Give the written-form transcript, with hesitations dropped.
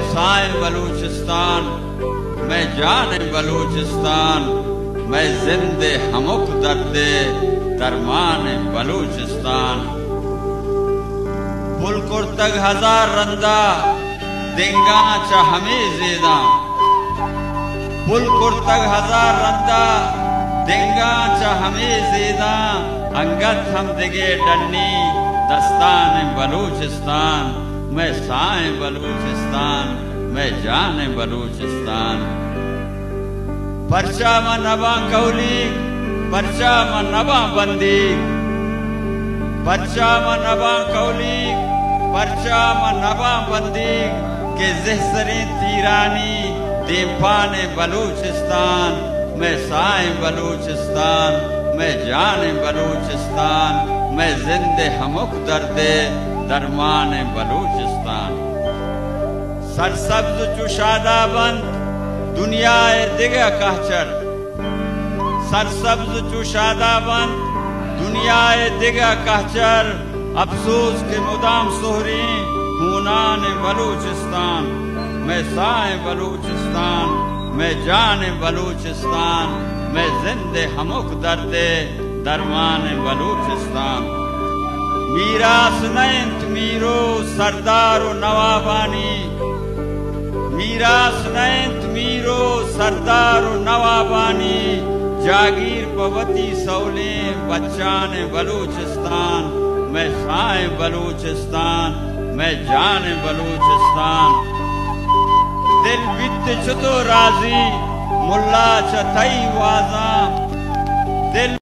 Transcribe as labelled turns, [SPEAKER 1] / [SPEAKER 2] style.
[SPEAKER 1] साए बलूचिस्तान, मैं जान बलूचिस्तान, मैं जिंदे हमुक दर्दे दरमान बलूचिस्तान। पुलकुर तक हजार रंदा देंगा चा हमें जेदा, पुलकुर तक हजार रंदा देंगा चा हमें जेदा। अंगत हम दिगे डन्नी दस्तान बलूचिस्तान, मैं साए बलूचिस्तान, मैं जान बलूचिस्तान। पर्चा में नबा कौली, पर्चा में नबा बंदी, पर्चा में नबा कौली, पर्चा में नबा बंदी के जहसरे तीरानी देपान बलूचिस्तान, मैं साए बलूचिस्तान, मैं जान बलूचिस्तान, मैं जिंदे हमुक दर्दे दरमान बलूचिस्तान। सरसब्ज चुशादा बंद दुनिया दिगा कहचर, सरसब्ज चुशादा बंद दुनिया दिगा कहचर। अफसोस के मुदाम सोहरी खूनान बलूचिस्तान, मैं साए बलूचिस्तान, मैं जान बलूचिस्तान, मैं जिंदे हमुक दर्दे दरमान बलूचिस्तान। मीरास नैंत मीरो सरदारो नवाबानी, मीरास नैंत मीरो सरदारो नवाबानी। जागीर पवती सौले बच्चान बलूचिस्तान, मैं साए बलूचिस्तान, मैं जान बलूचिस्तान। दिल बित छतो राजी मुल्ला छतई वाजा, दिल